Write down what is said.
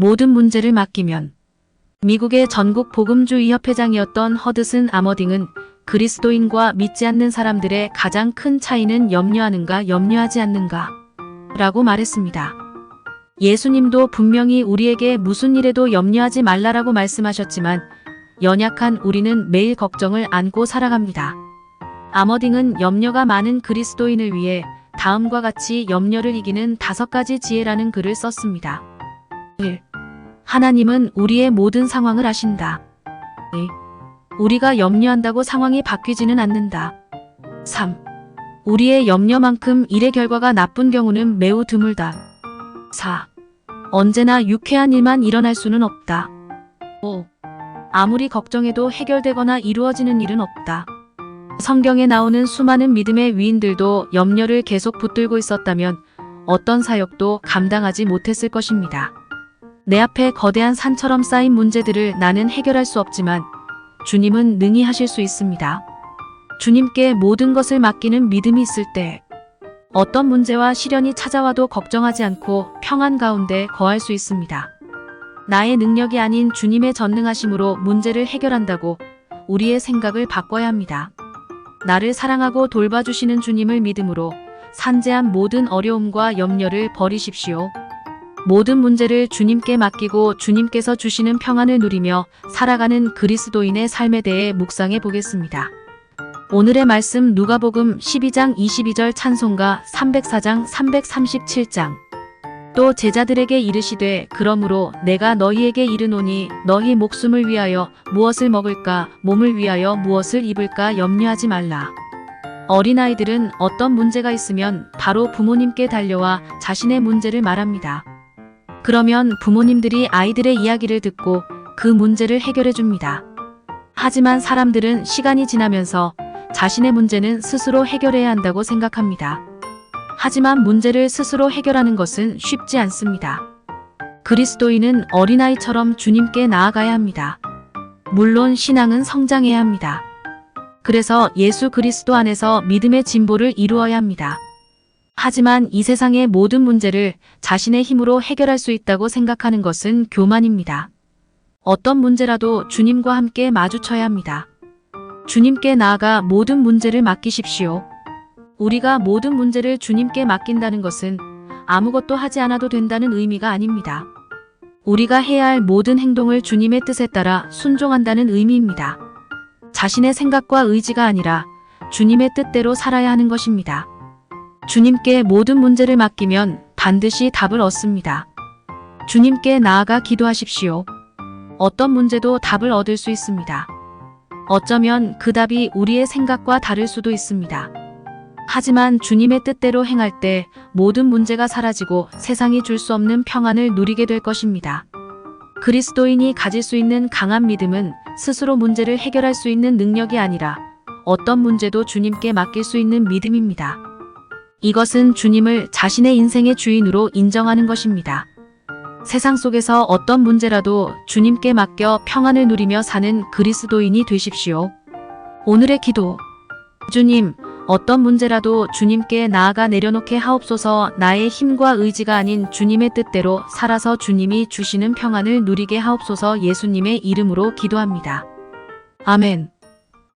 모든 문제를 맡기면. 미국의 전국 복음주의 협회장이었던 허드슨 아머딩은 그리스도인과 믿지 않는 사람들의 가장 큰 차이는 염려하는가 염려하지 않는가 라고 말했습니다. 예수님도 분명히 우리에게 무슨 일에도 염려하지 말라라고 말씀하셨지만 연약한 우리는 매일 걱정을 안고 살아갑니다. 아머딩은 염려가 많은 그리스도인을 위해 다음과 같이 염려를 이기는 5가지 지혜라는 글을 썼습니다. 1. 하나님은 우리의 모든 상황을 아신다. 2. 우리가 염려한다고 상황이 바뀌지는 않는다. 3. 우리의 염려만큼 일의 결과가 나쁜 경우는 매우 드물다. 4. 언제나 유쾌한 일만 일어날 수는 없다. 5. 아무리 걱정해도 해결되거나 이루어지는 일은 없다. 성경에 나오는 수많은 믿음의 위인들도 염려를 계속 붙들고 있었다면 어떤 사역도 감당하지 못했을 것입니다. 내 앞에 거대한 산처럼 쌓인 문제들을 나는 해결할 수 없지만 주님은 능히 하실 수 있습니다. 주님께 모든 것을 맡기는 믿음이 있을 때 어떤 문제와 시련이 찾아와도 걱정하지 않고 평안 가운데 거할 수 있습니다. 나의 능력이 아닌 주님의 전능하심으로 문제를 해결한다고 우리의 생각을 바꿔야 합니다. 나를 사랑하고 돌봐주시는 주님을 믿음으로 산재한 모든 어려움과 염려를 버리십시오. 모든 문제를 주님께 맡기고 주님께서 주시는 평안을 누리며 살아가는 그리스도인의 삶에 대해 묵상해 보겠습니다. 오늘의 말씀 누가복음 12장 22절 찬송가 304장 337장. 또 제자들에게 이르시되 그러므로 내가 너희에게 이르노니 너희 목숨을 위하여 무엇을 먹을까 몸을 위하여 무엇을 입을까 염려하지 말라. 어린아이들은 어떤 문제가 있으면 바로 부모님께 달려와 자신의 문제를 말합니다. 그러면 부모님들이 아이들의 이야기를 듣고 그 문제를 해결해 줍니다. 하지만 사람들은 시간이 지나면서 자신의 문제는 스스로 해결해야 한다고 생각합니다. 하지만 문제를 스스로 해결하는 것은 쉽지 않습니다. 그리스도인은 어린아이처럼 주님께 나아가야 합니다. 물론 신앙은 성장해야 합니다. 그래서 예수 그리스도 안에서 믿음의 진보를 이루어야 합니다. 하지만 이 세상의 모든 문제를 자신의 힘으로 해결할 수 있다고 생각하는 것은 교만입니다. 어떤 문제라도 주님과 함께 마주쳐야 합니다. 주님께 나아가 모든 문제를 맡기십시오. 우리가 모든 문제를 주님께 맡긴다는 것은 아무것도 하지 않아도 된다는 의미가 아닙니다. 우리가 해야 할 모든 행동을 주님의 뜻에 따라 순종한다는 의미입니다. 자신의 생각과 의지가 아니라 주님의 뜻대로 살아야 하는 것입니다. 주님께 모든 문제를 맡기면 반드시 답을 얻습니다. 주님께 나아가 기도하십시오. 어떤 문제도 답을 얻을 수 있습니다. 어쩌면 그 답이 우리의 생각과 다를 수도 있습니다. 하지만 주님의 뜻대로 행할 때 모든 문제가 사라지고 세상이 줄 수 없는 평안을 누리게 될 것입니다. 그리스도인이 가질 수 있는 강한 믿음은 스스로 문제를 해결할 수 있는 능력이 아니라 어떤 문제도 주님께 맡길 수 있는 믿음입니다. 이것은 주님을 자신의 인생의 주인으로 인정하는 것입니다. 세상 속에서 어떤 문제라도 주님께 맡겨 평안을 누리며 사는 그리스도인이 되십시오. 오늘의 기도. 주님, 어떤 문제라도 주님께 나아가 내려놓게 하옵소서. 나의 힘과 의지가 아닌 주님의 뜻대로 살아서 주님이 주시는 평안을 누리게 하옵소서. 예수님의 이름으로 기도합니다. 아멘.